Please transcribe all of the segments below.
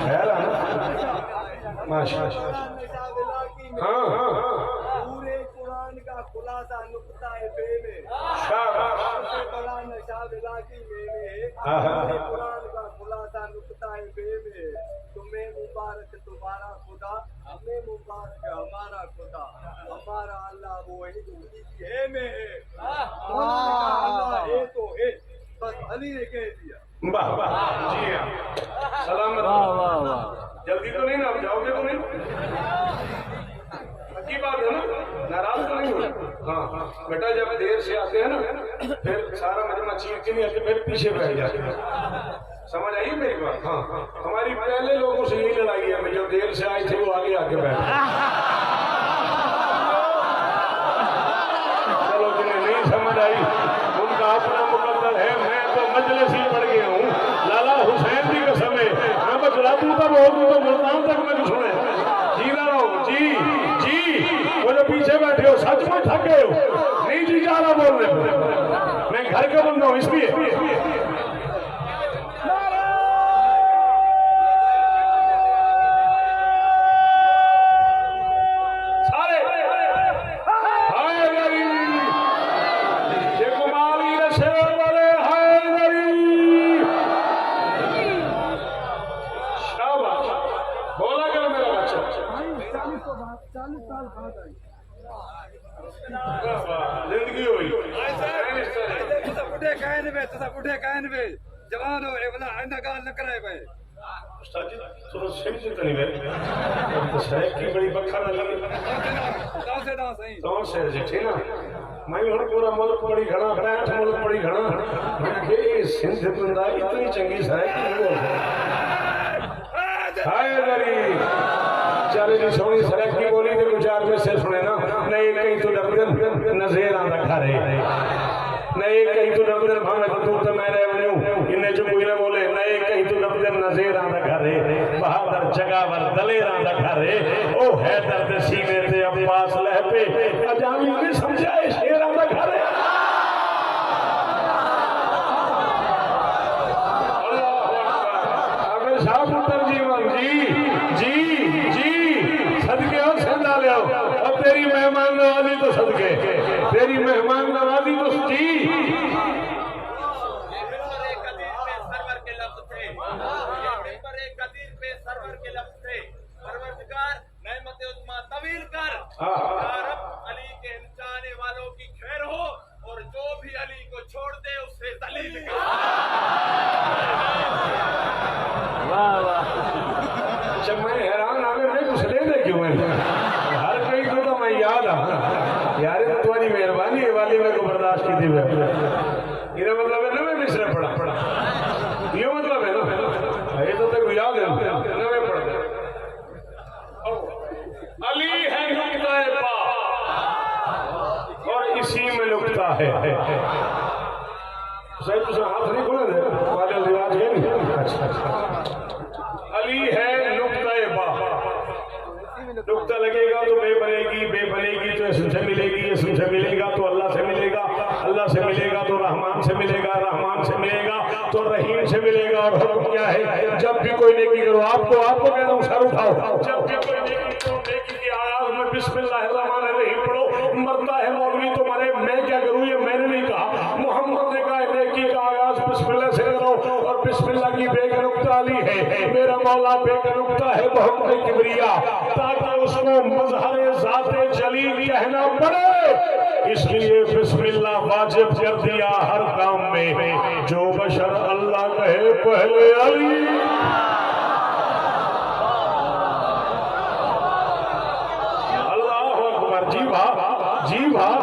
خیر ہے ماشاء اللہ. ہاں ہاں ہاں پورے قرآن کا خلاصہ نقطہ بے میں بڑا نشا علاقی میں پورے قرآن کا خلاصہ نقطہ بے میں. تمہیں مبارک تمہارا خدا، ہمیں مبارک ہمارا خدا. ہمارا اللہ وہ ہے جو اسی کی ہے میں ہے. اللہ ہے تو ہے، بس علی نے کہہ دیا. واہ واہ جی ہاں سلامت. جلدی تو نہیں نا آپ جاؤ گے تو نہیں؟ اچھی بات ہے نا، ناراض تو نہیں ہونا. ہاں بیٹا جب دیر سے آتے ہیں نا پھر سارا مجمع چیر کے نہیں آتے، پھر پیچھے بیٹھ جاتے ہیں. سمجھ آئی میری بات؟ ہاں ہماری پہلے لوگوں سے یہی لڑائی ہے، جو دیر سے آئے تھے وہ آگے آ کے بیٹھے. چلو جنہیں نہیں سمجھ آئی ان کا اپنا مقدر ہے. میں تو مجلس ہی پڑھ گیا ہوں. لالا حسین جی کا سمے میں بس راتوں کا بہت ہوں تو ملتان تک میں سنے. جی لا رہا ہوں جی جی. وہ جو پیچھے بیٹھے ہو سچ میں تھک گئے ہو؟ نہیں جی جا رہا بولنے میں گھر کا بندہ ہوں اس لیے. زندگی ہوئی بڑھے کہنے میں جوان ہو بلا آئندہ گال نہ کرائے بھائی. استاد جی تھوڑا سیم سے نہیں ہے تو شاید کی بڑی بکھا نہ لگے کون سے جٹھے نا میں ہن پورا ملک بڑی گھنا کھڑا ہے. ملک بڑی گھنا میں کہ سندھ بندہ اتنی چنگی سائے کی بول ہائے دری چلے جی سونی سڑک کی بولی تو کچھ چار میں سے سنے نا. نہیں کہیں تو ڈردن نظیر آن رکھا رہے نہیں کہیں تو ڈردن بھامے تو تو میں رہے ونیوں انہیں جو کوئی نہ بولے نہیں کہیں تو ڈردن نظیر آن رکھا رہے بہادر جگہ ور دلیر آن رکھا رہے او ہے درد سینے تے عباس لہ پہ اجامی نے سمجھائے شیر آن رکھا رہے. شاہ پتر جیوان جی جی جی صدقے ہو سندا لے اور تیری مہمان نوازی تو صدقے تیری مہمان نوازی تو جی. طویل کر یا رب علی کے چاہنے والوں کی خیر ہو اور جو بھی علی کو چھوڑ دے اسے ذلیل کر. جب میں حیران آگے میں کچھ لے دے کیوں ہے ہر کئی کو تو میں یاد آ یار تمہاری مہربانی ہے والی میں کو برداشت کی تھی یہ مطلب ہے نا میں مصرے پڑھا یہ مطلب ہے نا یہ تو تک یاد ہے نا میں پڑھ علی ہے نقطہ پا اور اسی میں نقطہ ہے. صحیح تو ہاتھ نہیں کھولے دے والے رواج ہے نہیں. اچھا علی ہے نقطہ با. نقطہ لگے گا تو بے بنے گی تو اسم سے ملے گی اسم سے ملے گا تو اللہ سے ملے گا اللہ سے ملے گا تو رحمان سے ملے گا رحمان سے ملے گا تو رحیم سے ملے گا. اور حکم کیا ہے جب بھی کوئی نیکی کرو آپ کو کہہ رہا ہوں سر اٹھاؤ جب بھی کوئی نیکی کرو نیکی کی آیات میں بسم اللہ الرحمن الرحیم پڑھو. مرتا ہے مولوی تو مرے میں کیا کروں یہ میں نے نہیں کہا محمد نے کہا نیکی کا آغاز بسم اللہ سے کرو اور بسم اللہ کی بے کا نقطہ علی ہے. میرا مولا بے کا نقطہ ہے محمد کبریا تاکہ اس کو مظہر ذات جلیل کہنا پڑے. اس لیے بسم اللہ واجب کر دیا ہر کام میں جو بشر اللہ کہے پہلے علی. اللہ اکبر. جی بھا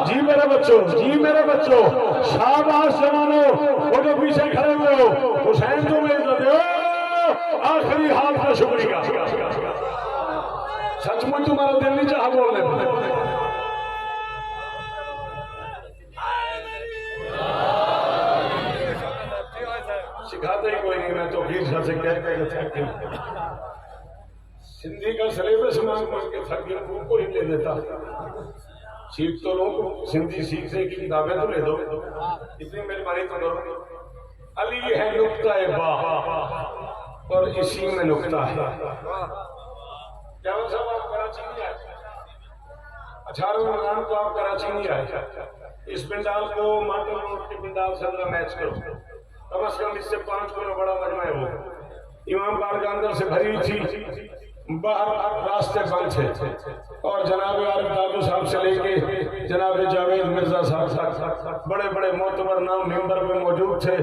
جی میرے بچوں شاباش جوانو وہ جو پیچھے کھڑے ہوئے ہو حسین تمہیں عزت ہو آخری حال کا شکریہ. سچ مچ تمہارا دل نہیں چاہا بولنے سکھاتے ہی کوئی نہیں. میں تو پھر سے کہہ کے تھک گیا سندھی کا سلیبس مانگ کے تھک گیا ان کو ہی لے دیتا. سیکھ تو لوگ سندھی سیکھنے کی کتابیں تو لے دو اتنی مہربانی تو کرو. علی ہے نقطہ با اور اسی میں نکتہ ہے. جاوید صاحب آپ کراچی نہیں آئے؟ 18 رمضان کو آپ کراچی نہیں آئے. اس پنڈال کو ماٹر روڈ کے پنڈال سے اندر میچ کرو. کم از کم اس سے 5 گنا بڑا مجمع ہے. وہ امام بارگاہ اندر سے بھری تھی، باہر راستے بند تھے، اور جناب عارف دادو صاحب سے لے کے جناب جاوید مرزا صاحب تک بڑے بڑے معتبر نام ممبر میں موجود تھے.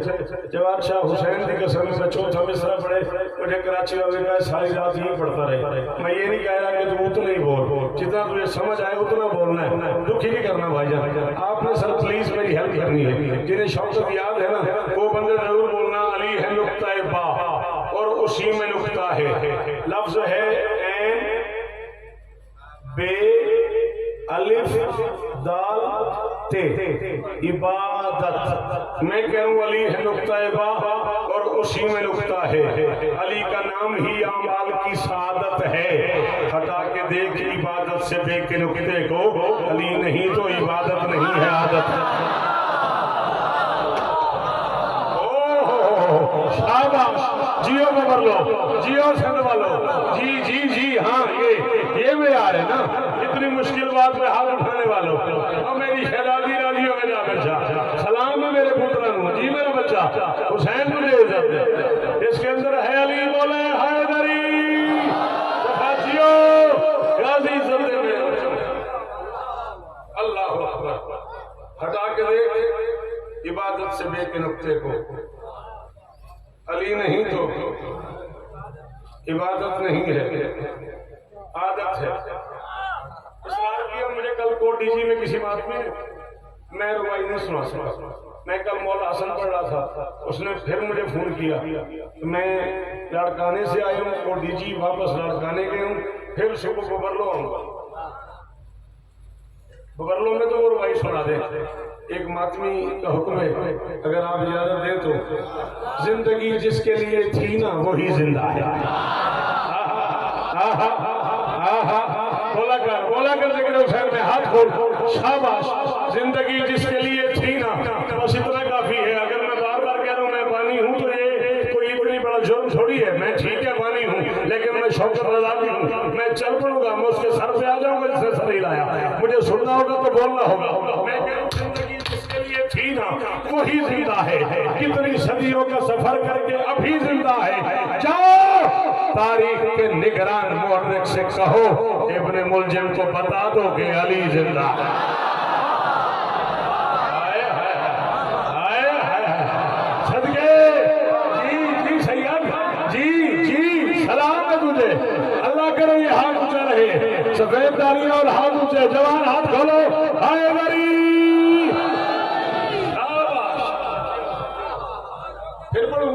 جواد شاہ حسین کی قسم میں چوتھا مصرع پڑھے. مجھے کراچی والے کا ساری رات یہ پڑھتا رہے. میں یہ نہیں کہہ رہا کہ تم اتنا ہی بول، جتنا تجھے سمجھ آئے اتنا بولنا ہے، دکھی نہیں کرنا بھائی جان. آپ نے سر پلیز میری ہیلپ کرنی ہے. جنہیں شوقت یاد ہے نا وہ بندے ضرور بولنا علی ہے نقطہ با، اور اسی میں نقطہ ہے. لفظ ہے این بے الف دال تے عبادت. میں کہوں علی ہے نقطہ با اور اسی میں نقطہ ہے. علی کا نام ہی اعمال کی سعادت ہے. ہٹا کے دیکھ عبادت سے بے کے نقطے کو، علی نہیں تو عبادت نہیں ہے عادت. شاباش، جیو ببر لو، جیو سندھ والو، جی جی جی ہاں یہ میں آ رہے نا. اتنی مشکل بات میں ہاتھ اٹھانے والوں، اور میری شہزادی راضی ہو گئے. جا بچہ سلام ہے میرے پتروں. جی میرا بچہ حسین کو دے عزت. اس کے اندر ہے علی بولے حیدری جیو غازی عزت میں. اللہ اکبر. ہٹا کے دیکھ عبادت سے بے کے نقطے کو، علی نہیں تو عبادت نہیں ہے، عادت ہے. اس بار کیا مجھے کل کو ڈی جی میں کسی بات میں روائی نہیں سنا سکا. میں کل مولا حسن پڑھ رہا تھا، اس نے پھر مجھے فون کیا. میں لاڑکانے سے آیا ہوں اور ڈی جی واپس لاڑکانے گئے ہوں، پھر صبح ببرلو آؤں گا. ببرلو میں تو وہ روائی سنا دیں. ایک ماتمی کا حکم ہے، اگر آپ اجازت دیں تو، زندگی جس کے لیے تھی نا وہی زندہ ہے. بولا کر ذکر حسین میں ہاتھ کھول. شاباش. زندگی جس کے لیے تھی نا بس اتنا کافی ہے. اگر میں بار بار کہہ رہا ہوں میں بانی ہوں تو یہ کوئی اتنی بڑا جرم تھوڑی ہے. میں ٹھیک ہے بانی ہوں، لیکن میں شوکت رضا بھی ہوں. میں چل پڑوں گا، میں اس کے سر پہ آ جاؤں گا جس سے سر ہلایا. مجھے سننا ہوگا تو بولنا ہوگا. میں کہہ رہا ہوں زندگی جس کے لیے تھی نا وہی زندہ ہے. کتنی صدیوں کا سفر کر کے ابھی زندہ ہے. جاؤ تاریخ کے نگران مورخ سے کہو ابن ملجم کو بتا دو کہ علی زندہ ہے. صدقے جی جی سید جی جی سلام ہے تجھے. اللہ کرے یہ ہاتھ اونچا رہے، سفید داڑھی اور ہاتھ اونچے. جوان ہاتھ کھولو. ہائے میری پھر پڑھو.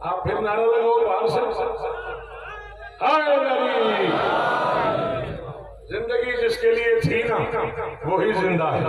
آپ پھر نعرہ لگاؤ باہر سے. ہائے میری زندگی جس کے لیے تھی نا وہی زندہ ہے.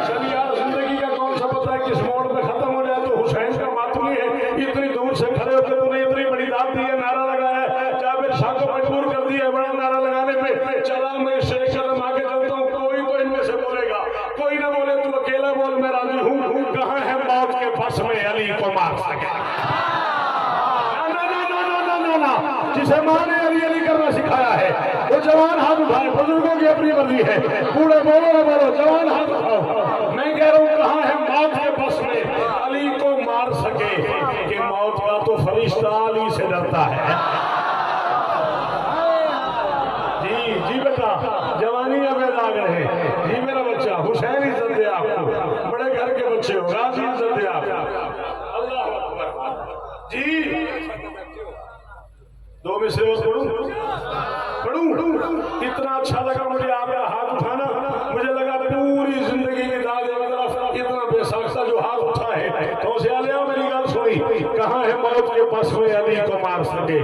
چلیے یار زندگی کا کون سا پتہ ہے کس موڑ پہ ختم ہو جائے. تو حسین کا ماتمی ہے. اتنی دور سے کھڑے ہو کے تو نے اتنی بڑی دعوت دی ہے، نعرہ لگایا ہے، جابر شاہ کو مجبور کر دیا ہے بڑا نعرہ لگانے پہ. چلا میں شیخ قدم آگے چلتا ہوں. کوئی تو ان میں سے بولے گا، کوئی نہ بولے تو اکیلا بول میں راضی ہوں. کہاں ہے موت کے پس میں علی کو مار سکے. جسے ماں نے علی علی کرنا سکھایا ہے وہ جوان ہاتھ اٹھائے. بزرگوں کی اپنی مرضی ہے. بوڑھے بولو نہ بولو، جوان ہاتھ اٹھاؤ. میں کہہ رہا ہوں کہاں ہے موت کے پس میں علی کو مار سکے کہ موت کا تو فرشتہ علی سے ڈرتا ہے. جی جی بیٹا جوانی اب داغ رہے. جی میرا بچہ حسین عزت دے آپ کو، بڑے گھر کے بچے ہو، غازی عزت دے آپ. اللہ اکبر. جی دو میں سے پڑھوں. اتنا اچھا لگا مجھے آپ کا ہاتھ اٹھانا. مجھے لگا پوری زندگی کی داغ ایک طرف، اتنا بے ساختہ جو ہاتھ اٹھا ہے. تو سے علیہ میری گل سنی. کہاں ہے موت کے پس میں علی کو مار سکے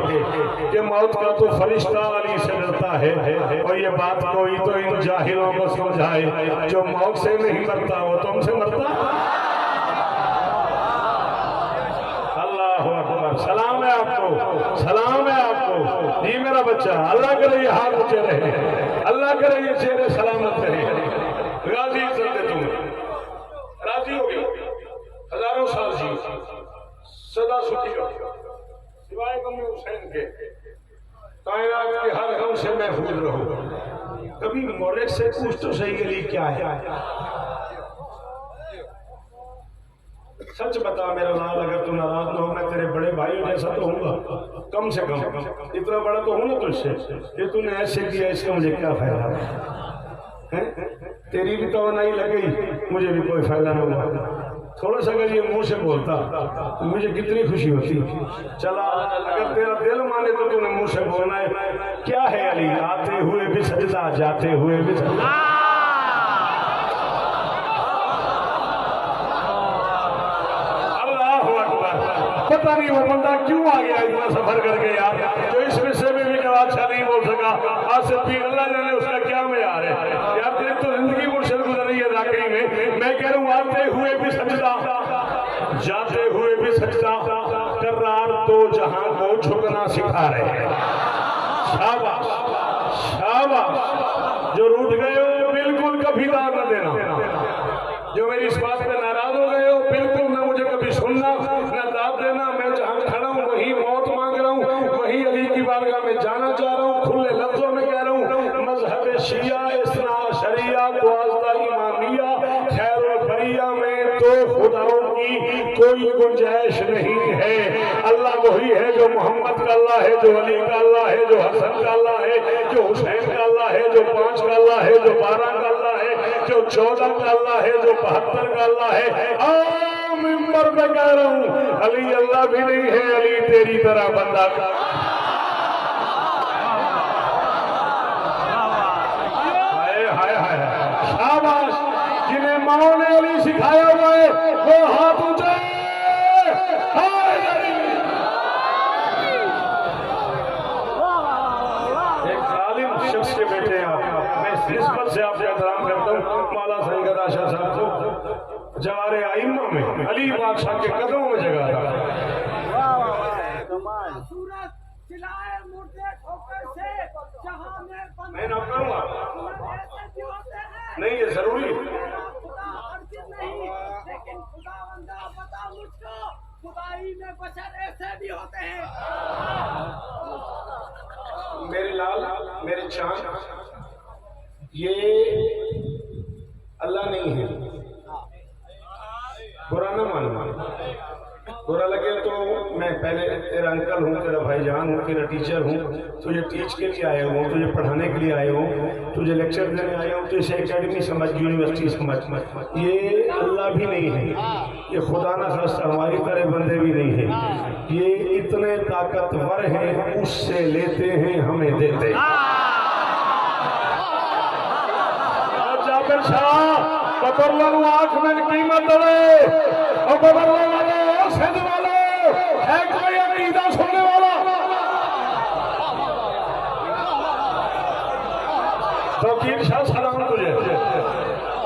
کہ موت کا تو فرشتہ علی سے ڈرتا ہے. اور یہ بات کوئی تو ان جاہلوں کو سمجھائے جو موت سے نہیں مرتا وہ تم سے مرتا. اللہ اکبر. سلام ہے آپ کو. سلام ہے آپ کو جی میرا بچہ، اللہ کرے یہ ہاتھ اونچے رہے، اللہ کرے یہ چہرے سلامت رہے، راضی عزت دے تمہیں، راضی ہو گئے ہزاروں سال جی سدا سکھی ہو سوائے غم حسین کے، کائنات کے ہر غم سے محفوظ رہو۔ کبھی مورخ سے پوچھ تو صحیح علی کیا ہے، سچ بتا میرا لال، اگر تو ناراض نہ ہو میں تیرے بڑے بھائی جیسا تو ہوں گا، کم سے کم اتنا بڑا تو ہوں نا تجھ سے، کہ تو نے ایسے کیا اس کا مجھے کیا فائدہ ہے؟ تیری بھی توانائی لگ گئی، مجھے بھی کوئی فائدہ نہ ہوا، تھوڑا سا اگر یہ منہ سے بولتا تو مجھے کتنی خوشی ہوتی۔ چلا اگر تیرا دل مانے تو نے منہ سے بولنا ہے، کیا ہے علی آتے ہوئے بھی سجدہ جاتے ہوئے بھی سجدہ، پتہ نہیں وہ بندہ کیوں آ گیا اتنا سفر کر کے یار، جو اس وشے میں بھی اچھا نہیں بول سکا، آج سے پیر اللہ جانے اس کا کیا معیار ہے یار، تیری تو زندگی مرشد گزر رہی ہے ذاکری میں کہہ رہا ہوں آتے ہوئے بھی سجدہ جاتے ہوئے بھی سجدہ کرار دو جہاں کو جھکنا سکھا رہے ہیں۔ شاباش شاباش، جو روٹ گئے ہو بالکل کبھی دار نہ دینا، جو میری اس بات پہ ناراض ہو گئے ہو بالکل نہ مجھے کبھی سننا نہ داد دینا، میں جہاں کھڑا ہوں وہی موت مانگ رہا ہوں، وہی علی کی بارگاہ میں جانا چاہ رہا ہوں، کھلے لفظوں میں کہہ رہا ہوں، مذہب شیعہ اثنا شریعہ دوازدہ امامیہ خیر البریہ میں دو خداؤں کی کوئی گنجائش نہیں ہے، اللہ وہی ہے جو محمد کا اللہ ہے، جو علی کا اللہ ہے، جو حسن کا اللہ ہے، جو حسین کا اللہ ہے، جو 5 کا اللہ ہے، جو 12 کا اللہ ہے، جو 14 کا اللہ ہے، جو 72 کا اللہ ہے۔ ممبر میں کہہ رہا ہوں علی اللہ بھی نہیں ہے، علی تیری طرح بندہ کا، شاباش، جنہیں ماؤں نے علی سکھایا ہوا ہے وہ ہاتھ اونچے، ایک عالم شخص کے بیٹے ہیں آپ، میں اس نسبت سے آپ سے احترام کرتا ہوں، مولا سید گدا شاہ صاحب کو جوار ائمہ میں علی بادشاہ کے قدموں میں جگہ تھا۔ میں نہ کروں گا، نہیں یہ ضروری ہے، لیکن خدا بندہ بتا مجھ کو خدائی میں بشر ایسے بھی ہوتے ہیں۔ میرے لال میرے چاند، یہ اللہ نہیں ہے، برا نہ ماننا، برا لگے تو میں پہلے تیرا انکل ہوں، تیرا بھائی جان ہوں، تیرا ٹیچر ہوں، تجھے ٹیچ کے لیے آئے ہوں، تجھے پڑھانے کے لیے آئے ہوں، تجھے لیکچر دینے آئے ہوں، تو اسے اکیڈمی سمجھ یونیورسٹی سمجھ، یہ اللہ بھی نہیں ہے، یہ خدا نہ خواستہ ہماری طرح بندے بھی نہیں ہیں، یہ اتنے طاقتور ہیں اس سے لیتے ہیں ہمیں دیتے۔ جابر شاہ بطر لنو آنکھ میں قیمت دے اور بطر لنو سجھ والے ہے کوئی عقیدہ سننے والا، توقیر شاہ سلام تجھے،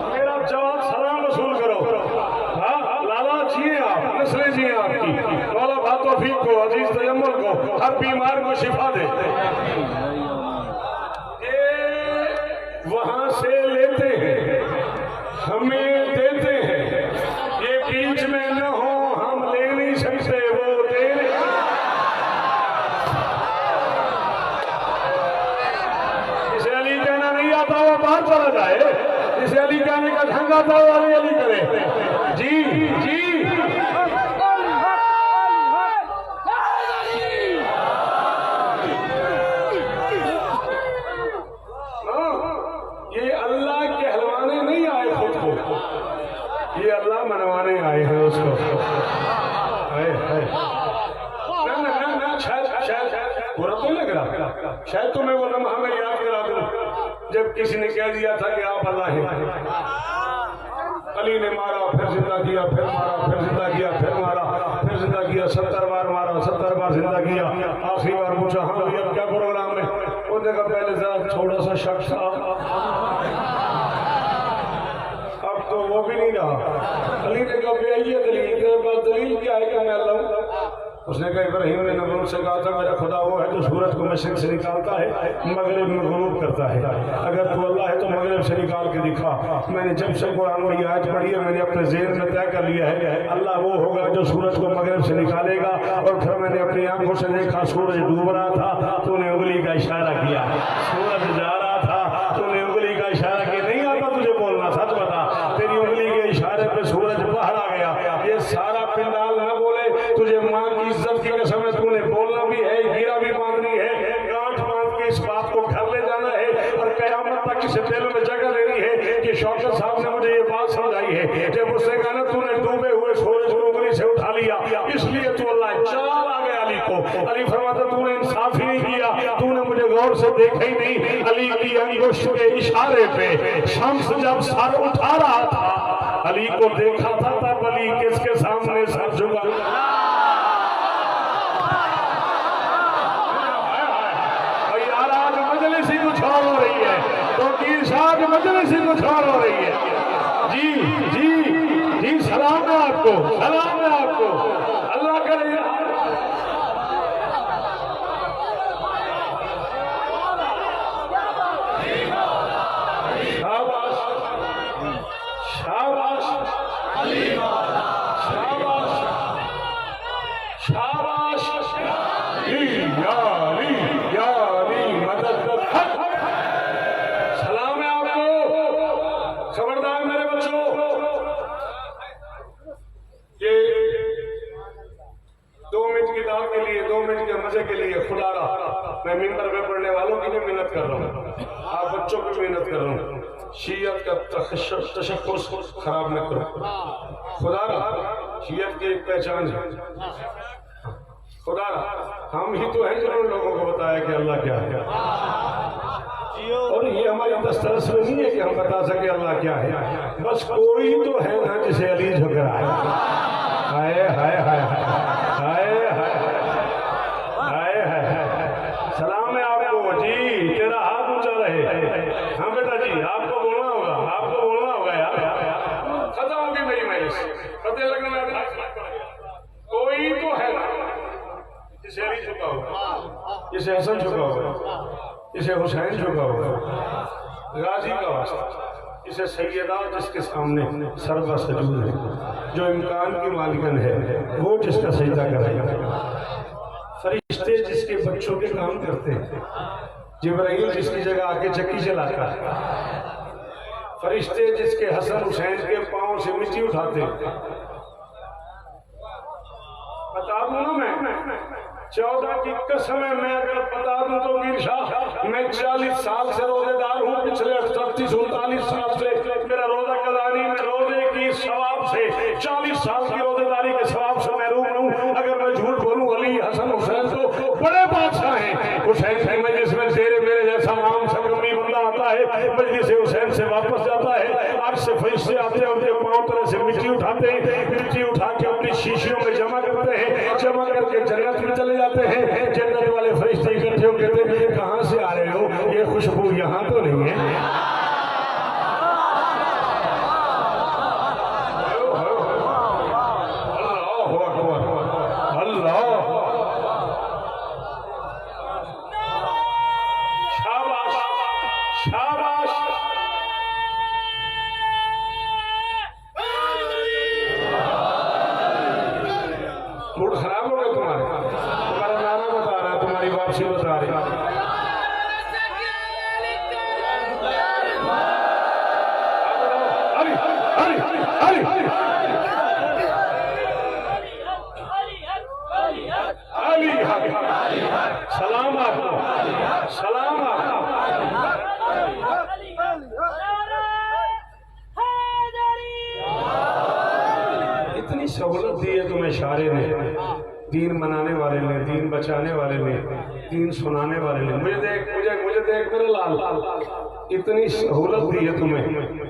میرا جواب سلام رسول کرو، ہاں لالا جی ہیں آپ، نسلیں جی ہیں آپ کی، مولا بات توفیق کو، عزیز تجمل کو، ہر بیمار کو شفا دے، وہاں سے لیتے ہیں ہمیں دیتے ہیں، یہ بیچ میں نہ ہو ہم لے نہیں سکتے، وہ دے نہیں، اسے علی کہنا نہیں آتا وہ باہر چلا جائے، اسے علی کہنے کا ڈھنگ آتا وہ علی کرے، جی جی یہ اللہ منوانے آئے ہیں اس کو، شاید برا تو لگ رہا، شاید تمہیں وہ لمحہ میں یاد کرا دوں جب کسی نے کہہ دیا تھا کہ آپ اللہ ہیں، علی نے مارا پھر زندہ کیا، پھر مارا پھر زندہ کیا، پھر مارا پھر زندہ کیا، 70 بار مارا 70 بار زندہ کیا، آخری بار پوچھا ہاں بھائی اب کیا پروگرام ہے، انہوں نے کہا پہلے ذرا تھوڑا سا شک تھا، اب تو وہ بھی نہیں رہا، علی نے کہا بے آئیے دلیل، تیرے پاس دلیل کیا ہے کہ میں اللہ ہوں، اس نے کہا ابراہیم نے نمرود سے کہا تھا میرا خدا وہ ہے جو سورج کو مشرق سے نکالتا ہے مغرب میں غروب کرتا ہے، اگر تو اللہ ہے تو مغرب سے نکال کے دکھا۔ میں نے جب سے قرآن میں یہ آیت پڑھی ہے میں نے اپنے ذہن میں طے کر لیا ہے اللہ وہ ہوگا جو سورج کو مغرب سے نکالے گا۔ اور پھر میں نے اپنی آنکھوں سے دیکھا سورج ڈوب رہا تھا، تو نے انگلی کا اشارہ کیا، سورج جا رہا تھا تو نے انگلی کا اشارہ کیا۔ نہیں آتا تجھے بولنا، سچ بتا، تیری انگلی کے اشارے پہ سورج باہر آ گیا۔ یہ سارا پنڈال نہ بولے، تجھے ماں کی عزت کی قسم ہے، تو نے بولنا بھی ہے، گیرا بھی باندھنی ہے، گانٹھ باندھ کے اس بات کو گھر لے جانا ہے اور قیامت تک اسے دل میں جگہ دینی ہے کہ شوکت صاحب نے مجھے یہ بات سمجھائی ہے، جب اس نے کہا نا تو نے ڈوبے ہوئے سورج کو انگلی سے اٹھا لیا اس لیے تو اللہ چال آ گیا علی کو۔ علی فرماتا تو نے انصاف ہی نہیں کیا، تو نے مجھے غور سے دیکھا ہی نہیں۔ علی کی انگشت کے اشارے پہ شمس جب سر اٹھا رہا تھا علی کو دیکھا تھا، تب علی کس کے سامنے سر جھکا؟ یار آج مجلس ہی کچھ اور ہو رہی ہے، تو پیر صاحب مجلس ہی کچھ اور ہو رہی ہے۔ جی جی جی، سلام ہے آپ کو، سلام ہے آپ کو، اللہ کرے۔ شاباش شاباش یاری مدد حق۔ سلام ہے آپ کو، خبردار میرے بچوں، یہ 2 منٹ کی دعوت کے لیے، 2 منٹ کے مزے کے لیے خدا را میں ممبر پہ پڑھنے والوں کی بھی محنت کر رہا ہوں، آپ بچوں کی محنت کر رہا ہوں، شیعت کا تشخص خراب نہ کرو۔ خدا را شیعت کی ایک پہچان ہے، خدا را ہم ہی تو ہیں جنہوں نے لوگوں کو بتایا کہ اللہ کیا ہے، اور یہ ہماری دسترس میں نہیں ہے کہ ہم بتا سکے اللہ کیا ہے، بس کوئی تو ہے نا جسے علی جھک رہا ہے۔ ہائے ہائے ہائے ہائے ہائے ہائے، سلام ہے آپ کو جی، تیرا ہاتھ اونچا رہے۔ ہاں بیٹا جی، آپ کو بولنا ہوگا، آپ کو بولنا ہوگا یار، ختم ہوگی میری مجلس، فتح لگنے لگا۔ کوئی تو ہے نا جسے علی جھکا ہوگا، جسے حسن جھکا ہوگا، جسے حسین جھکا ہوگا، غازی کا واسطہ، جسے سیدہ جس کے سامنے سربا سجود ہے، جو امکان کی مالکن ہے وہ جس کا سجدہ کرے گا، فرشتے جس کے بچوں کے کام کرتے ہیں، جبرائیل جس کی جگہ آ کے چکی چلاتا ہے، فرشتے جس کے حسن حسین کے پاؤں سے مٹی اٹھاتے ہیں۔ بتا دوں نا میں 14 کی قسم ہے، میں اگر بتا دوں تو میر شاہ میں 40 سال سے روزے دار ہوں، پچھلے 38-39 سال سے میرا روزہ قضانی میں روزے کی ثواب سے 40 سال کی روزے داری کے ثواب سے محروم ہوں۔ اگر میں جھوٹ بولوں علی حسن حسین تو بڑے بادشاہ ہیں، حسین کی مجلس میں تیرے میرے جیسا عام سا کمی بندہ آتا ہے، مجلس حسین سے واپس جاتا ہے، آج سے فرشتے آتے ہیں، ان کے پاؤں طرح سے مٹی اٹھاتے ہیں، مٹی اٹھا کے اپنی شیشیوں میں جمع کرتے ہیں، جمع کر کے جنت میں چلے جاتے ہیں۔ جنت والے فرشتے اکٹھے ہو کہتے ہیں کہاں سے آ رہے ہو، یہ خوشبو یہاں تو نہیں ہے۔ اللہ اکبر، اللہ، شاباش شاباش۔ موڈ خراب ہو گیا تمہارا نعرہ بتا رہا ہے، تمہاری واپسی بتا رہی ہے۔ سلام آپ کو، سلام آپ کو۔ اتنی سہولت دی ہے تمہیں شاعر نے، دین منانے والے نے، دین بچانے والے نے، دین سنانے والے نے۔ مجھے دیکھ میرے لال، اتنی سہولت دی ہے تمہیں،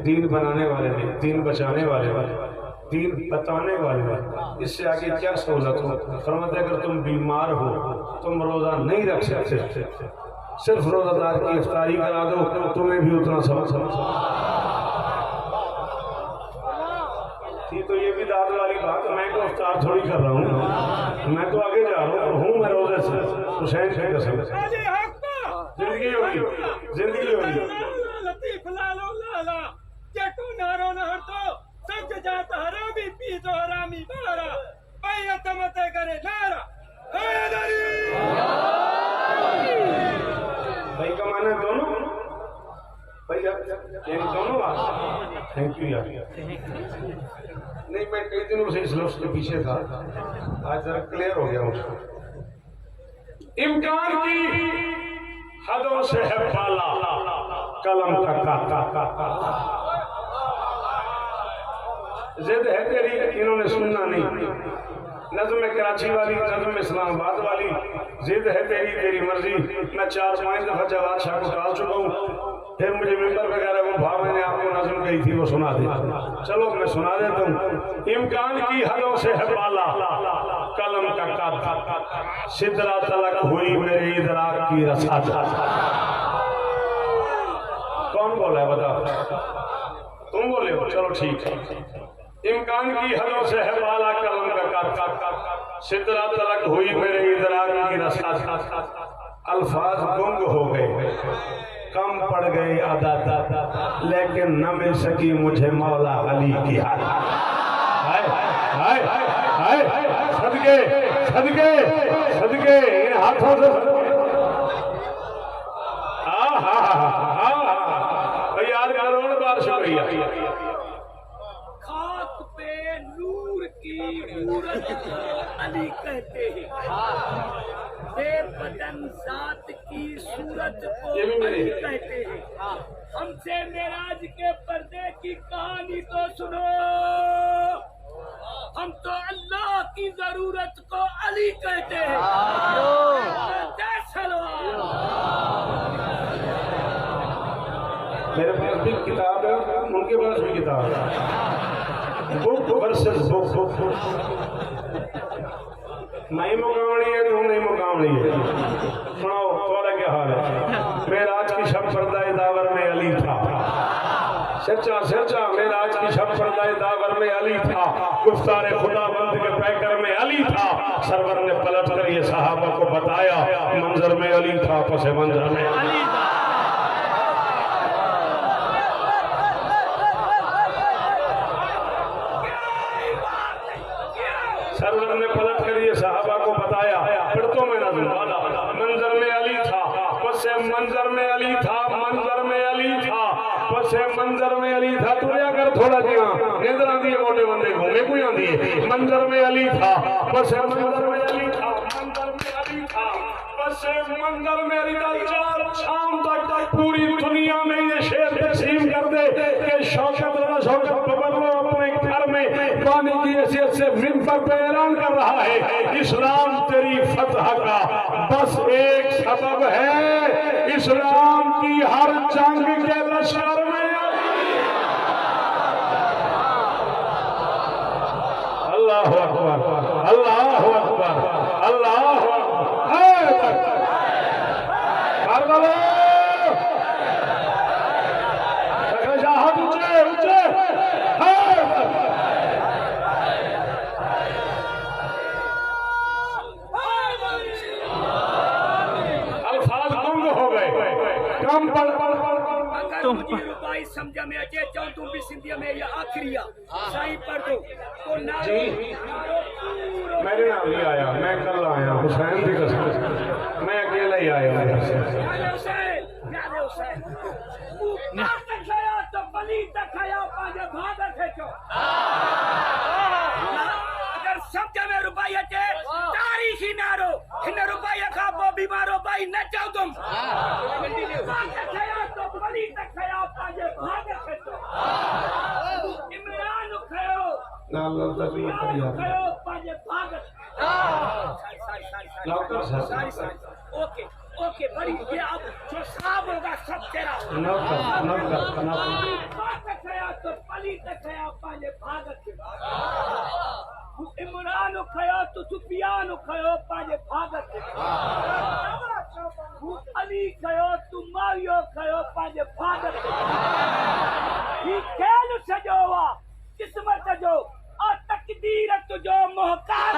دین بنانے والے نے، دین بچانے والے نے، دین بتانے والے نے، اس سے آگے کیا سہولت ہو؟ فرماتے اگر تم بیمار ہو، تم روزہ نہیں رکھ سکتے، صرف روزہ دار کی افطاری کرا دو، تمہیں بھی اتنا سمجھ۔ تو یہ بھی داد والی بات، میں تو افطار تھوڑی کر رہا ہوں، میں تو آگے جا رہا ہوں میں روزے سے حسین کی قسم زندگی ہوگی زندگی ہوگی لطیف لالو لالا جٹو نارو نہر تو سچ جاتا حرامی پیزو حرامی بارا بیعت متے کرے نارا حیدری بھائی کا معنی دونوں بھائی یعنی دونوں بات تھینک یو یار نہیں میں کئی دنوں سے اس لفظ کے پیچھے تھا آج ذرا کلیئر ہو گیا مجھ کو امکان کی حدوں سے ہے بالا قلم کا کاتا ضد ہے تیری انہوں نے سننا نہیں نظم کراچی والی نظم اسلام آباد والی ضد ہے تیری تیری مرضی میں 4-5 دفعہ جواد شاہ کو ٹال چکا ہوں پھر مجھے ممبر وغیرہ وہ بھائی میں نے آپ کو نظم کہی تھی وہ سنا دے چلو میں سنا دیتا ہوں امکان کی حدوں سے ہے بالا قلم کا کاتا سدرا تلک ہوئی میرے ادراک کی رساد کون بولا ہے بتا تم بولے ہو چلو ٹھیک ہے امکان کی حدوں سے ہے بالا قلم کا کاتا سدرا تلک ہوئی میرے ادراک کی رساد الفاظ گنگ ہو گئے کم پڑ گئے عدد لیکن نہ مل سکی مجھے مولا علی کی حالت صدقے صدقے صدقے ان ہاتھوں سے یار کروڑ بار شکریہ خاک پہ نور کی مورت علی کہتے ہیں بے بدن ذات کی صورت کو علی کہتے ہیں ہم سے معراج کے پردے کی کہانی تو سنو ہم تو اللہ کی ضرورت کو علی کہتے ہیں میرے پاس بھی کتاب ہے ان کے پاس بھی کتاب ہے بک ورسز بک نہیں مقاملی ہے تو نہیں مقاملی ہے سنو تھوڑا کیا حال ہے معراج کی شب پردہ داور میں علی تھا سچا سچا معراج کی شب پردہ داور میں علی تھا گفتار خدا بند کے پیکر میں علی تھا سرور نے پلٹ کر یہ صحابہ کو بتایا منظر میں علی تھا پس منظر میں علی تھا سرور نے پلٹ کر یہ صحابہ کو بتایا پڑھتوں میں نظر منظر میں علی تھا پس منظر میں علی تھا منظر میں علی تھا پس منظر میں علی تھا تو لیا کر تھوڑا جی نیندر آندھی ہے موٹے بندے کو میں کوئی آندھی ہے منظر میں علی تھا پس منظر میں علی تھا منظر میں علی تھا پس منظر میں علی تھا چار شام تک پوری دنیا میں یہ شعر تقسیم کر دے کہ شوکت اللہ شوکت ببرو اپنے گھر میں پانی کی حیثیت سے منبر پہ اعلان کر رہا ہے اسلام تیری فتح کا بس ایک سبب ہے اسلام کی ہر جنگ کے لشکر میں اللہ اکبر اللہ اکبر اللہ اکبر کربلا شہادت اونچے اونچے الفاظ گنگ ہو گئے کم پڑ اگر مجھے ربائی سمجھا میں اچھے چاہوں تم بھی سندھیا میں یہ آخریہ صحیح پڑھ دو تو نارو میرے نام نہیں آیا میں کل آیا حسین بھی قسم میں اکیلا ہی آیا یاد حسین یاد حسین مکار تکھایا تو بلی تکھایا پانجے بھاگر کھیچو اگر سمجھا میں ربائی اچھے تاریخی نارو ہن ربائی خوابو بیمارو بائی نہ چاہو تم مکار تکھایا تو بلی تکھایا پانجے بھاگر کھیچو عمران کھیو نال تکلیف کیا کھیو پانجے بھاگر ڈاکٹر صاحب اوکے اوکے بڑی یہ اب جو صاحب ہوگا سب تیرا نوکر تو پلی تکھیا پانجے بھاگت کے عمران کھیا تو سفیان کھیو پانجے بھاگت کے علی کھیو تو ماریو کھیو پانجے بھاگت کے یہ کھیل سجوا قسمت جو اور تقدیر تجو محکار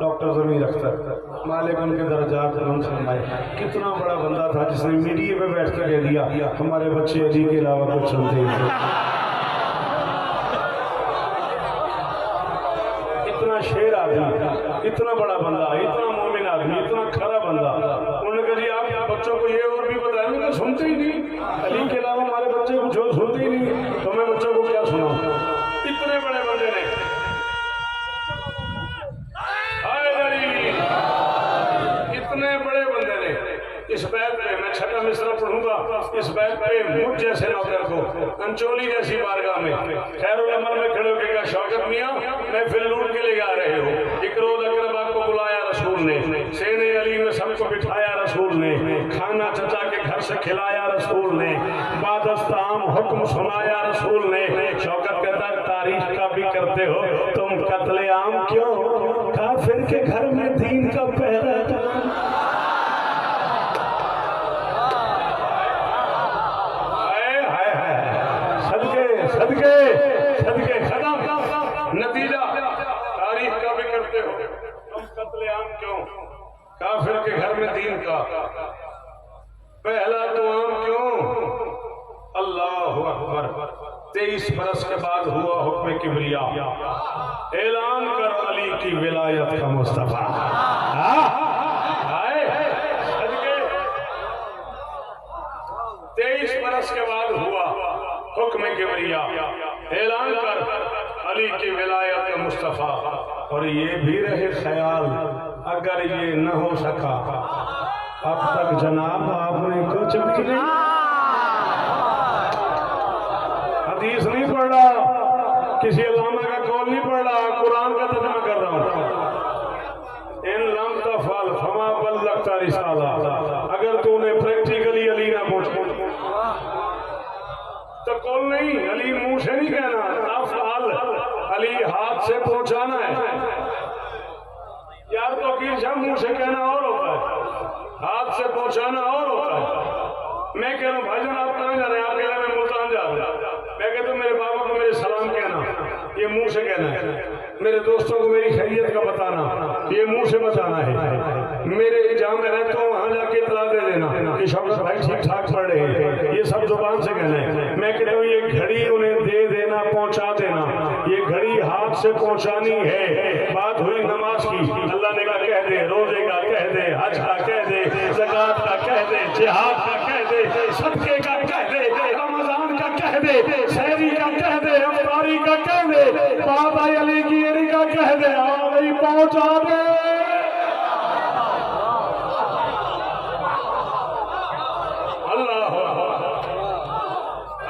ڈاکٹر ضمیر اختر، مالک ان کے درجات بلند فرمائے. کتنا بڑا بندہ تھا جس نے میڈیا پہ بیٹھ کے کہہ دیا ہمارے بچے علی کے علاوہ کچھ سنتے ہی نہیں. اتنا شیر آدمی، اتنا بڑا بندہ، اتنا مومن آدمی، اتنا کھرا بندہ. انہوں نے کہا جی آپ بچوں کو یہ اور بھی بتائیں گے، سنتے ہی نہیں، علی کے علاوہ ہمارے بچے کچھ اور سنتے ہی نہیں، تو میں بچوں کو کیا سناؤں. اتنے بڑے بندے نے اتنے بڑے بندے نے اس بیت پہ، میں چھٹا مصرع پڑھوں گا، اس بیت پہ مجھ جیسے نوکر کو انچولی جیسی بارگاہ میں خیر العمل میں کھڑے ہو کے کہا شوکت میاں محفل لوٹ کے لے آ رہے ہو. ایک روز اقربا کو بلایا رسول نے، سینے علی میں سب کو بٹھایا رسول نے، کھانا چچا کے گھر سے کھلایا رسول نے، بعد از طعام حکم سنایا رسول نے. شوکت کہتا ہے تاریخ کا بھی کرتے ہو تم قتل عام کیوں، کافر کے گھر میں دین کا پہرا تھا. صدقے ختم، نتیجہ تاریخ کا بھی کرتے ہو تم قتل عام کیوں، کافر کے گھر میں دین کا پہلا تو عام کیوں. اللہ اکبر. 23 برس کے بعد ہوا حکم کبریا، اعلان کر علی کی ولایت کا مصطفیٰ. 23 برس کے بعد ہوا حکم کبریا، اعلان کر علی کی ولایت کا مصطفیٰ. اور یہ بھی رہے خیال اگر یہ نہ ہو سکا اب تک جناب آپ نے کچھ بھی نہیں، حدیث نہیں پڑھ رہا، کسی علامہ کا قول نہیں پڑھ رہا، قرآن کا ترجمہ کر رہا ہوں. ان لم تفعل فما بلغت رسالہ، اگر تو نے پریکٹیکلی علی نہ پہنچا تو قول نہیں، علی منہ سے نہیں کہنا، تفعل علی ہاتھ سے پہنچانا ہے. یار تو وکیل صاحب منہ سے کہنا اور ہوتا ہے، ہاتھ سے پہنچانا اور ہوتا ہے. میں کہہ رہا ہوں بھائی جان آپ کہاں جا رہے ہیں، آپ کہہ رہے ہیں میں ملتان جا رہا ہوں. میں کہتا ہوں میرے بابا کو میرے سلام کہنا، یہ منہ سے کہنا ہے. میرے دوستوں کو میری خیریت کا بتانا، یہ منہ سے بتانا ہے. میرے جہاں میں رہتا ہوں وہاں جا کے اطلاع دے دینا کہ شوکت بھائی ٹھیک ٹھاک پڑھ رہے ہیں، یہ سب زبان سے کہنا ہے. میں کہتا ہوں یہ گھڑی انہیں دے دینا، پہنچا دینا، یہ گھڑی ہاتھ سے پہنچانی ہے. بات ہوئی نماز کی، اللہ نے کہا کہہ دے، روزے کا کہہ دے، حج کا کہہ دے، زکوٰۃ کا کہہ دے، جہاد کا کہہ دے، صدقے کا کہہ دے، رمضان کا کہہ دے، سحری کا کہہ دے، افطاری کا کہہ دے، بابا علی کی علی کا کہہ دے، علی پہنچا دے. اللہ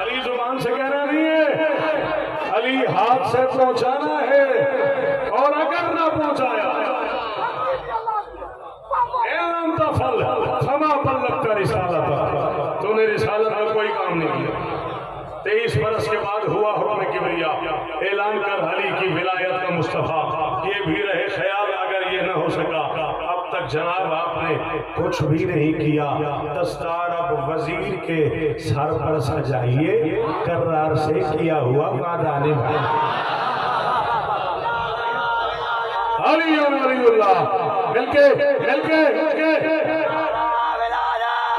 علی زبان سے کہنا نہیں ہے، علی ہاتھ سے پہنچانا ہے. اور اگر نہ پہنچایا فل فما بلغت رسالت، تو نے رسالت میں کوئی کام نہیں کیا. 23 برس کے بعد ہوا حکم کبریا، اعلان کر علی کی ولایت کا مصطفیٰ. یہ بھی رہے خیال اگر یہ نہ ہو سکا اب تک جناب آپ نے کچھ بھی نہیں کیا. دستار اب وزیر کے سر پر سجائیے، کرار سے کیا ہوا وعدہ نبھائیے. علی ولی اللہ مل کے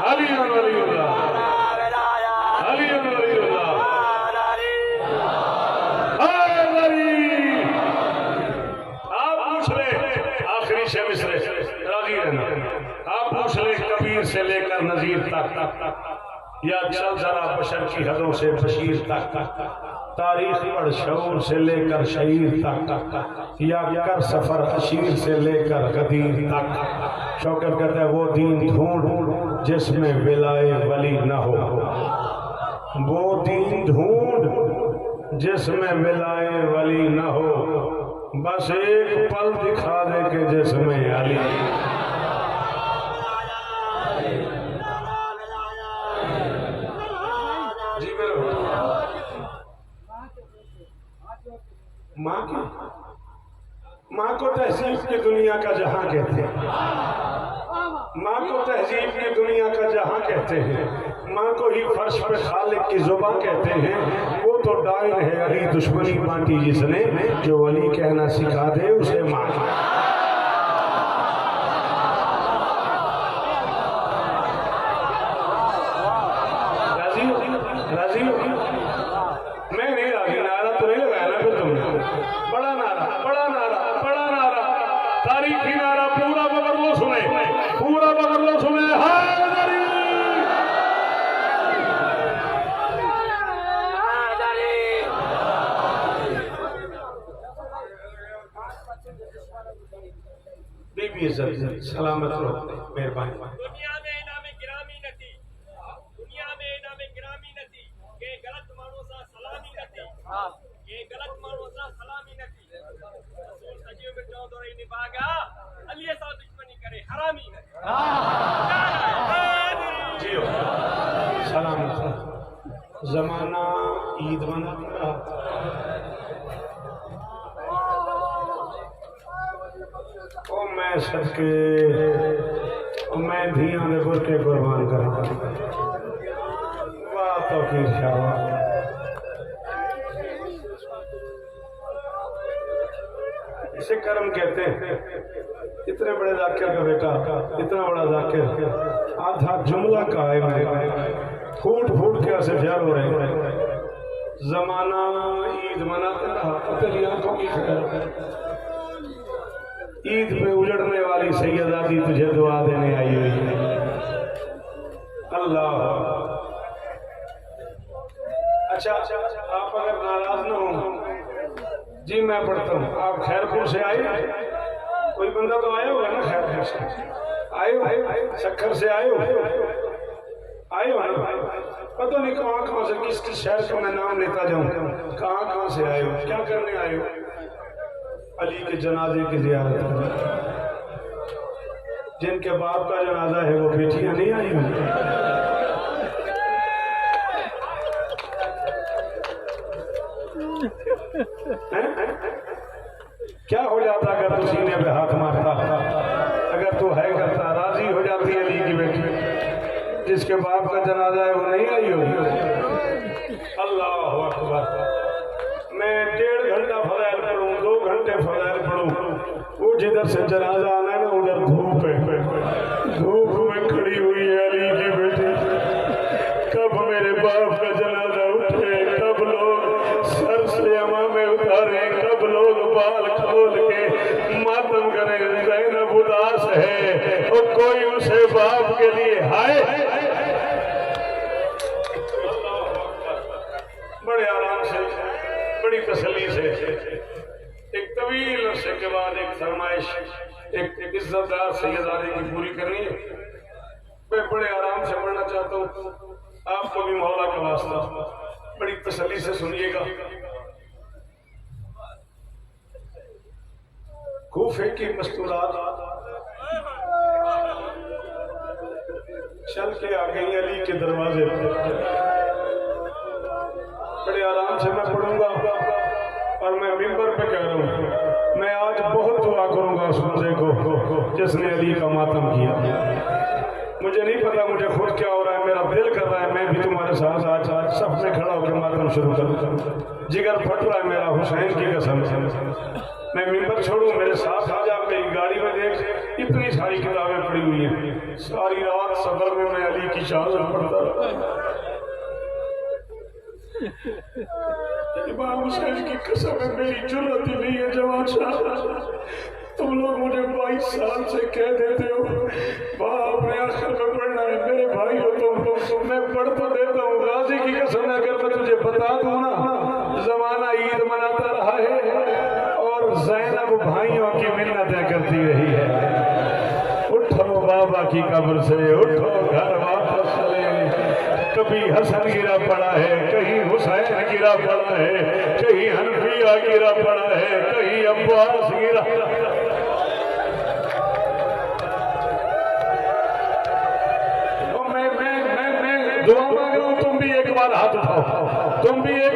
علی ولی اللہ، علی ولی اللہ. آپ پوچھ لیں آخری شے مصرے راضی رہنا، آپ پوچھ لیں کبیر سے لے کر نذیر تک، یا چل ذرا بشر کی حدوں سے بشیر تک، تاریخ پڑھ شعور سے لے کر شعیر تک، یا کر سفر اشیر سے لے کر غدیر تک. شوکت کہتا ہے وہ دین ڈھونڈ جس میں ولائے ولی نہ ہو، وہ دین ڈھونڈ جس میں ولائے ولی نہ ہو، بس ایک پل دکھا دے کہ جس میں علی. جی ماں کو تہذیب کی دنیا کا جہاں کہتے ہیں، ماں کو تہذیب کی دنیا کا جہاں کہتے ہیں. ماں کو ہی فرش پہ خالق کی زبان کہتے ہیں، وہ تو ڈائن ہے علی دشمنی بانٹی جس نے، جو علی کہنا سکھا دے اسے مان۔ راضی ہو؟ میں نہیں راضی، نعرہ تو نہیں لگایا نا پھر تم نے؟ بڑا نعرہ، بڑا نعرہ، بڑا نعرہ، تاریخی نعرہ، پورا بغیر لو سنے، پورا بغیر لو سنے، حیدری! بی بی عزت سلامت رہو، مہربانی۔ دنیا میں انعام گرامی نتی، دنیا میں انعام گرامی نتی، کہ غلط مانو سا سلامی نتی، کہ غلط مانو سا سلامی نتی۔ رسول سجیو میں چودہ رہی نباگا، علی سا دشمنی کرے حرامی نتی۔ جیو سلامت، زمانہ عید مناتا، او میں صدقے، او میں دھیاں دے برکے قربان کروں، واہ توفیق شاہ۔ اسے کرم کہتے ہیں۔ اتنے بڑے ذاکر کا بیٹا، اتنا بڑا ذاکر، آدھا جملہ قائم ہے، پھوٹ پھوٹ کے ایسے پیار ہو رہے ہیں۔ زمانہ عید مناتا رہا، اپنی آنکھوں کی خیر، عید پہ اجڑنے والی سیدادی تجھے دعا دینے آئی ہوئی ہے۔ اللہ اچھا، آپ اگر ناراض نہ ہوں، جی میں پڑھتا ہوں، آپ خیر پور سے آئے؟ کوئی بندہ تو آئے ہوگا نا خیر پور سے؟ آئے ہو؟ سکھر سے آئے ہو؟ آئے ہو نا؟ پتہ نہیں کہاں کہاں سے، کس کس شہر کا میں نام لیتا جاؤں، کہاں کہاں سے آئے ہو، کیا کرنے آئے ہو؟ علی کے جنازے کی زیارت کرنے۔ جن کے باپ کا جنازہ ہے وہ بیٹیاں نہیں آئی ہوں؟ کیا ہو جاتا اگر تو سینے پہ ہاتھ مارتا، اگر تو ہے کرتا، راضی ہو جاتی علی کی بیٹی جس کے باپ کا جنازہ ہے وہ نہیں آئی ہوگی؟ اللہ اکبر! میں 1.5 گھنٹہ فضائل پڑھوں، 2 گھنٹے فضائل پڑھوں، وہ جدھر سے جنازہ آنا ہے نا ادھر دھوپ ہے، دھوپ میں کھڑی ہوئی ہے علی کی بیٹی، کب میرے باپ کا جنازہ اٹھے، کب لوگ سر سے امامے اتاریں، کب لوگ بال کھول کے ماتم کریں، زینب اداس ہے اور کوئی اسے باپ کے لیے ہائے۔ بڑے آرام سے، بڑی تسلی سے، ایک طویل عرصے کے بعد ایک فرمائش ایک عزت دار سیدادے کی پوری کرنی ہے۔ میں بڑے آرام سے پڑھنا چاہتا ہوں، آپ کو بھی مولا کا واسطہ بڑی تسلی سے سنیے گا۔ کوفے کی مستورات چل کے آ گئی علی کے دروازے پہ، بڑے آرام سے میں پڑھوں گا اور میں ممبر پہ کہہ رہا ہوں، میں آج بہت دعا کروں گا اس بندے کو جس نے علی کا ماتم کیا۔ مجھے نہیں پتا مجھے خود کیا ہو رہا ہے، میرا دل کر رہا ہے میں بھی تمہارے ساتھ آج سب میں کھڑا ہو کے ماتم شروع کروں، جگر پھٹ رہا ہے میرا حسین کی قسم سے۔ میں ممبر چھوڑوں، میرے ساتھ آ جا، میری گاڑی میں دیکھ اتنی ساری کتابیں پڑھی ہوئی ہیں، ساری رات سفر میں علی کی شہادت پڑھتا رہا۔ امام حسین کی قسم ہے، میری جرت ہی نہیں ہے جوان شاہ، تم لوگ مجھے 22 سال سے کہہ دیتے ہو باپ نے آخر میں پڑھنا ہے، میرے بھائی ہو تم، میں پڑھ تو دیتا ہوں، غازی کی قسم اگر میں تجھے بتا دوں نا، زمانہ عید مناتا رہا ہے اور زینب بھائیوں کی منتیں کرتی رہی ہے، اٹھو بابا کی قبر سے، اٹھو گھر واپس چلے۔ کبھی حسن گرا پڑا ہے، کہیں حسین گرا پڑا ہے، کہیں حنفیہ گرا پڑا ہے، کہیں عباس گرا۔ میں دعا مانگ رہا ہوں، تم بھی ایک بار ہاتھ اٹھاؤ، تم بھی ایک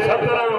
17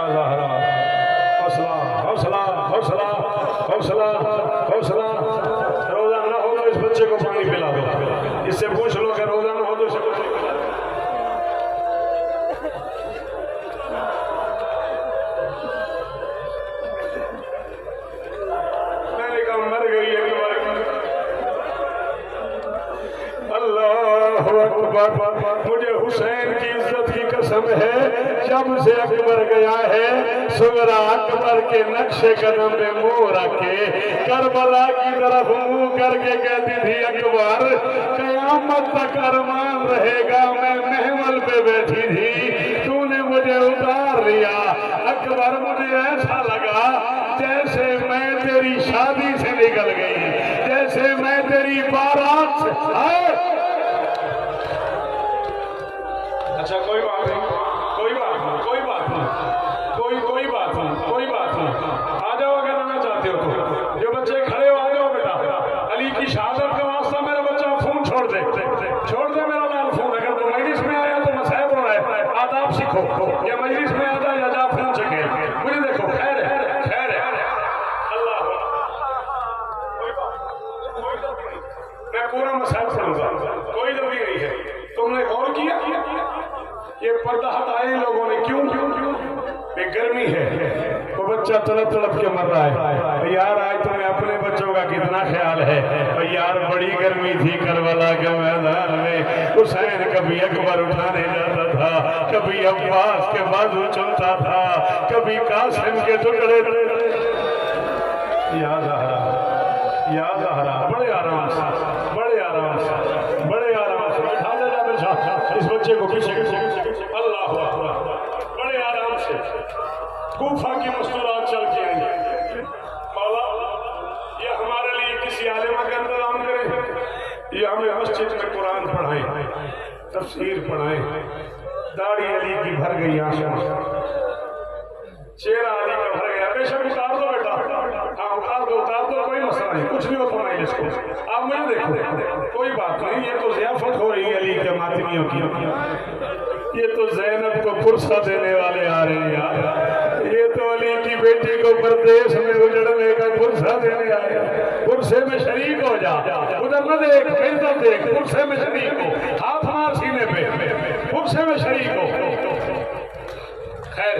یا زہرا حوصلہ حوصلہ حوصلہ حوصلہ حوصلہ. روزہ نہ ہو تو اس بچے کو پانی پلا دو. اس سے پوچھ لو کہ روزہ نہ ہو تو اسے کچھ نہیں پلا. میں نے کہا مر گئی ہے. اللہ اکبر. مجھے حسین کی عزت کی قسم ہے جب سے اکبر گیا ہے صغرا اکبر کے نقش قدم پہ منہ رکھ کے کربلا کی طرف منہ کر کے کہتی تھی اکبر قیامت تک ارمان رہے گا. میں محمل پہ بیٹھی تھی تو نے مجھے اتار لیا. اکبر مجھے ایسا لگا جیسے میں تیری شادی سے نکل گئی, جیسے میں تیری بارات سے. اچھا کوئی بات نہیں, کوئی بات نہیں, کوئی بات نہیں, کوئی بات نہیں, کوئی بات نہیں. آ جاؤ اگر آنا چاہتے ہو تو. جو بچے کھڑے ہو آ جاؤ بیٹا. علی کی شہادت کا واسطہ میرا بچہ فون چھوڑ دے, چھوڑ دے میرا لال فون. اگر تو مجلس میں آیا تو مسائب ہو رہا ہے, آداب سیکھو. یا مجلس میں آتا یا جا فون چکے. مجھے دیکھو خیر ہے, خیر ہے. اللہ میں پورا مسائب پڑھوں گا, کوئی جلدی نہیں ہے. تم نے غور کیا یہ پردہ ہٹائے لوگوں نے کیوں؟ بے گرمی ہے, وہ بچہ تڑپ تڑپ کے مر رہا ہے. یار آج تمہیں اپنے بچوں کا کتنا خیال ہے. یار بڑی گرمی تھی کربلا کے میدان میں. حسین کبھی اکبر اٹھانے جاتا تھا, کبھی عباس کے بازو چلتا تھا, کبھی قاسم کے ٹکڑے. یا زہرا, یا زہرا. بڑے آرام سے, بڑے آرام سے, بڑے آرام سے. بٹھا لے جا میرے اس بچے کو پیچھے. اللہ اکبر. بڑے آرام سے کوفہ کی مستورات چل کے آئیں گے. مولا یہ ہمارے لیے کسی عالمہ کا انتظام کریں, یہ ہمیں مسجد میں قرآن پڑھائیں, تفسیر پڑھائیں. داڑھی علی کی بھر گئی آنکھوں, چہرہ علی کا بھر گیا. بے شک اتار دو بیٹا, ہاں اتار دو, اتار دو, کوئی مسئلہ نہیں, کچھ نہیں ہوتا میں اس کو. آپ مجھے دیکھو, کوئی بات نہیں. یہ تو ضیافت ہو رہی ہے علی کے ماتمیوں کی. یہ تو زینب کو پرسہ دینے والے آ رہے ہیں یار. یہ تو علی کی بیٹی کو پردیس میں اجڑنے کا پرسہ دینے آئے ہیں. پرسے میں شریک ہو جا, ادھر نہ دیکھ, ادھر دیکھ. پرسے میں شریک ہو, ہاتھ مار سینے پہ, پرسے میں شریک ہو. خیر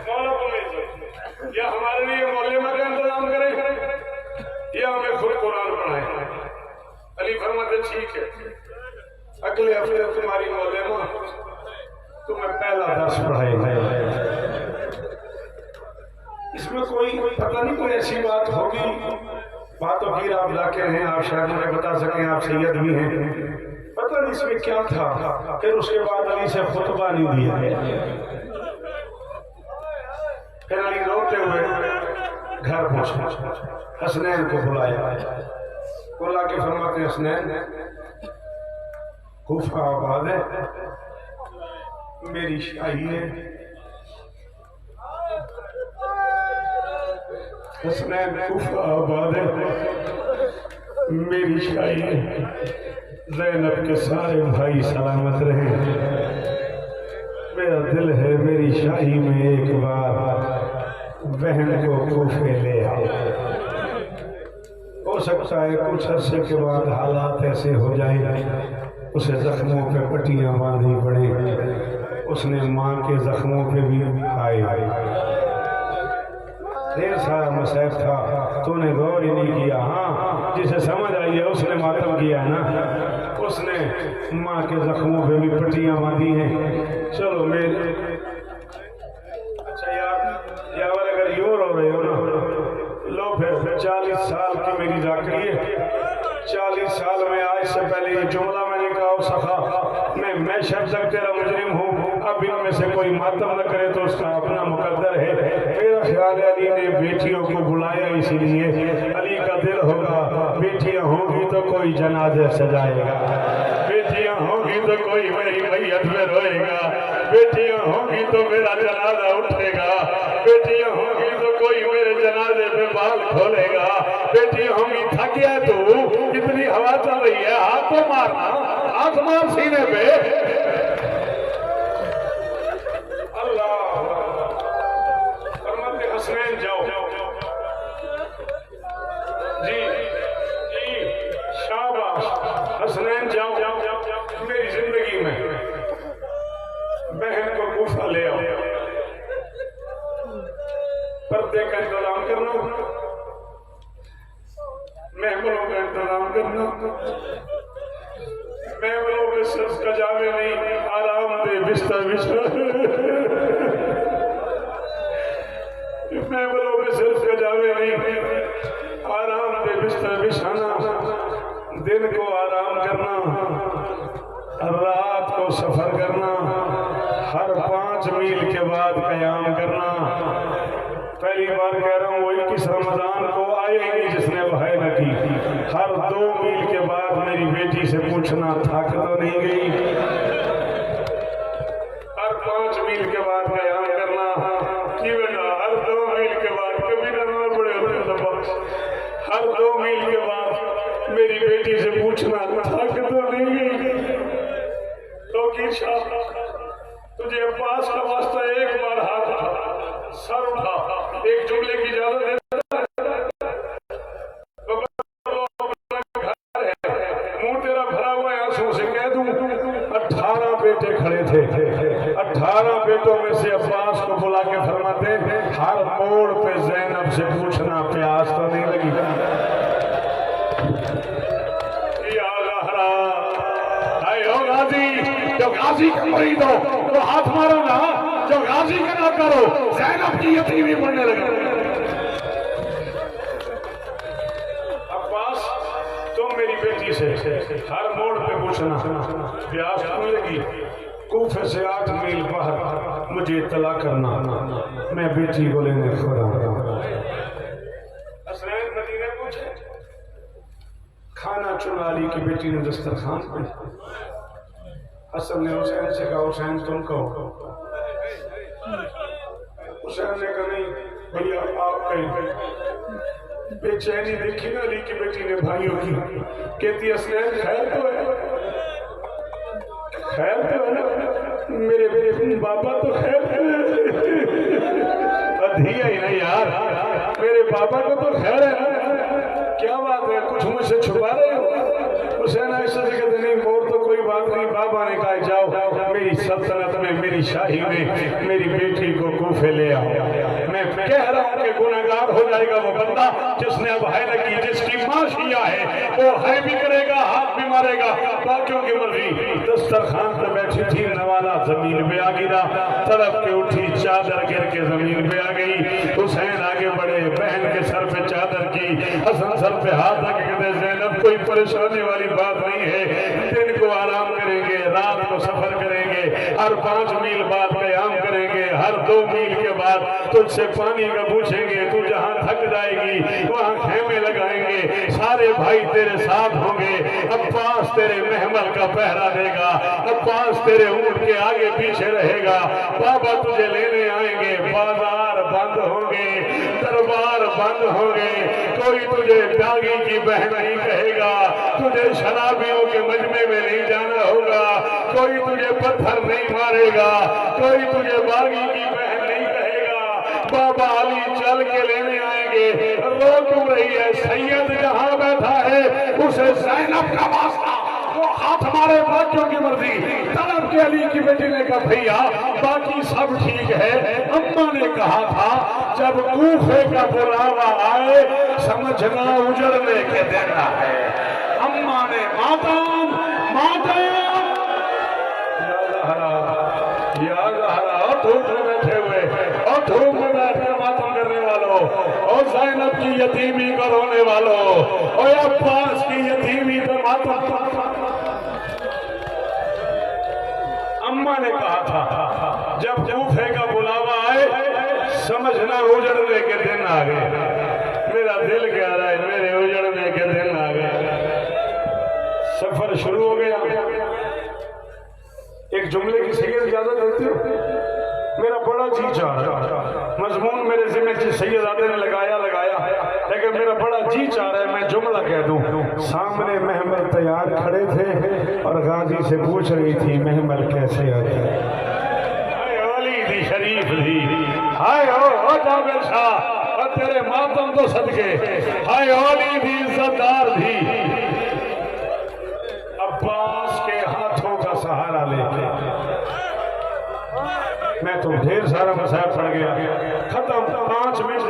مولا یا ہمارے لیے مولما کا انتظام کریں یا ہمیں خود قرآن پڑھائیں. علی فرماتے ٹھیک ہے, اگلے ہفتے تمہاری مولما تمہیں پہلا درس پڑھائے گا. اس میں کوئی پتہ نہیں, کوئی ایسی بات ہوگی. باتوں کی آپ ذاکر ہیں, آپ شاید مجھے بتا سکیں, آپ سید بھی ہیں. پتہ نہیں اس میں کیا تھا. پھر اس کے بعد علی سے خطبہ نہیں دیا. پھر علی روتے ہوئے گھر پہنچے, حسنین کو بلایا. بلا کے فرماتے حسنین کوفہ آباد ہے, میری شاہی ہے. حسنین کوفہ آباد ہے, میری شاہی ہے. زینب کے سارے بھائی سلامت رہے. میرا دل ہے میری شاہی میں ایک بار بہن کو کوفے لے آؤ. ہو سکتا ہے کچھ عرصے کے بعد حالات ایسے ہو جائیں, اسے زخموں پہ پٹیاں باندھی پڑیں. اس نے ماں کے زخموں پہ بھی آئے. ڈھیر سارا مصائب تھا, تو نے غور ہی نہیں کیا. ہاں جسے سمجھ آئی ہے اس نے ماتم کیا نا, اس نے ماں کے زخموں پہ بھی پٹیاں باندھی ہیں. چلو میرے اچھا یار اگر یوں رو رہے ہو نا, لو پھر 40 سال کی میری ذاکری ہے. 40 سال میں آج سے پہلے یہ جملہ میں نے کہا سخا میں شب تک تیرا مجرم ہوں. اب ان میں سے کوئی ماتم نہ کرے تو اس کا اپنا مقدر ہے. میرا خیال ہے علی نے بیٹیوں کو بلایا اسی لیے. علی کا دل ہوگا بیٹیاں ہوں گی تو کوئی جنازے سجائے گا, بیٹیاں ہوں گی تو کوئی میری میت میں روئے گا, بیٹیاں ہوں گی تو میرا جنازہ اٹھے گا, بیٹیاں ہوں گی تو کوئی میرے جنازے پہ بال کھولے گا. بیٹیاں ہوں گی. تھک گیا تو کتنی ہوا چل رہی ہے, ہاتھ تو مارنا, ہاتھ مار سینے پہ. پردے کا انتظام کرنا، مہمانوں کا انتظام کرنا، مہمانوں میں صرف کجاوے نہیں، آرام دہ بستر بچھا، مہمانوں میں صرف کجاوے نہیں، آرام دہ بستر بچھانا، دن کو آرام کرنا، رات کو سفر کرنا، ہر 5 میل کے بعد قیام کرنا۔ پہلی بار کہہ رہا ہوں وہ 21 رمضان کو آئے گی جس نے وحی نہ کی، ہر 2 میل کے بعد میری بیٹی سے پوچھنا تھک تو نہیں گئی، ہر 5 میل کے بعد قیام کرنا کی بیٹا، ہر 2 میل کے بعد کبھی نہ پڑے، ہر 2 میل کے بعد میری بیٹی سے پوچھنا تھک تو نہیں گئی۔ تو کی شاہ تجھے عباس کا واسطہ ایک بار ہاتھ اٹھا، سر اٹھا، ایک جملے کی اجازت ہے، منہ تیرا بھرا ہوا ہے آنسوں سے، کہہ دوں 18 بیٹے کھڑے تھے، 18 بیٹوں میں سے عباس کو بلا کے فرماتے ہر موڑ پہ زینب سے پوچھنا پیاس تو نہیں لگی۔ جو غازی کا مرید ہو وہ ہاتھ مارو نا، جو غازی کا نہ کرو، زینب کی یتیمی پڑھنے لگا۔ عباس تم میری بیٹی سے ہر موڑ پہ پوچھنا پیاس کیوں لگی، کوفے سے 8 میل باہر مجھے اطلاع کرنا، میں بیٹی کو لینے کھڑا ہوں۔ حسنین مدینے پوچھے، کھانا چنا علی کی بیٹی نے دسترخوان پہ، حسن نے حسین سے کہا حسین تم کہو، حسین نے کہا نہیں بھیا آپ کہیں، بے چینی دیکھی نا علی کی بیٹی نے بھائیوں کی، کہتی حسین خیر تو ہے، خیر تو ہے نا، میرے بابا تو خیر ہے، دھیا ہی نہیں یار، میرے بابا کو تو خیر ہے، کیا بات ہے کچھ مجھ سے چھپا رہے ہو؟ حسین ایسا سے کہتے نہیں مور تو کوئی بات نہیں، بابا نے کہا جاؤ میری سلطنت میں میری شاہی میں میری بیٹی کو کوفے لے آؤ، میں کہہ رہا ہوں کہ گناہگار ہو جائے گا وہ بندہ جس نے اب ہے لگی، جس کی ماں شیعہ ہے وہ ہے بھی کرے گا ہاتھ بھی مارے گا، باقیوں کی مرضی۔ دسترخوان پہ بیٹھی تھی، نوالا زمین پہ آ گرا، تڑپ کے اٹھی، چادر گر کے زمین پہ آ گئی، حسین آگے بڑھے، بہن کے سر پہ چادر کی، حسن سر پہ ہاتھ رکھ کے کہتے زینب کوئی پریشانی والی بات نہیں ہے، دن کو آرام کریں گے، رات کو سفر کریں گے، ہر 5 میل بعد قیام کریں گے، ہر 2 میل کے بعد تجھ سے پانی کا پوچھیں گے، تو جہاں تھک جائے گی وہاں خیمے لگائیں گے، سارے بھائی تیرے ساتھ ہوں گے، عباس تیرے محمل کا پہرا دے گا، عباس تیرے اونٹ کے آگے پیچھے رہے گا، بابا تجھے لینے آئیں گے، بازار بند ہوں گے، دربار بند ہوں گے، کوئی تجھے باغی کی بہن نہیں کہے گا، تجھے شرابیوں کے مجمع میں نہیں جانا ہوگا، کوئی تجھے پتھر نہیں مارے گا، کوئی تجھے باغی کی بہن نہیں کہے گا، بابا علی چل کے لینے آئیں گے، رو کیوں رہی ہے، سید جہاں بیٹھا ہے اسے زینب کا واسطہ، وہ ہاتھ ہمارے باقیوں کی مرضی۔ طلب کے علی کی بیٹی نے کہا بھیا باقی سب ٹھیک ہے، اماں نے کہا تھا جب کوفے کا بلاوا آئے سمجھنا اجڑنے کے دینا ہے، اماں نے ماتم ماتم یا زہرا اور دھوپ میں بیٹھے ہوئے اور دھوپ میں بیٹھ کر ماتم کرنے والوں اور زینب کی یتیمی کو رونے والوں اور عباس کی یتیمی پہ ماتم، اماں نے کہا تھا جب کوفے کا بلاوا آئے سمجھنا اجڑنے کے دن آ گئے، میرا دل کہہ رہا ہے میرے اجڑنے کے دن آ گئے، سفر شروع ہو گیا۔ ایک جملے کی سید اجازت دیتی ہو، میرا بڑا جی چاہ رہا، مضمون میرے ذمہ سید آدھے نے لگایا لیکن میرا بڑا جی چاہ رہا ہے میں جملہ کہہ دوں۔ سامنے محمل تیار کھڑے تھے اور غازی سے پوچھ رہی تھی محمل کیسے آتے ہیں، علی دی شریف دی، ہائے او جابر شاہ اور تیرے ماتم تو صدقے، ہائے علی دی عزت دار دی، عباس کے ہاتھوں کا سہارا لے کے میں تو ڈھیر سارا مسائل پڑھ گیا، ختم 5 منٹ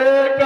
1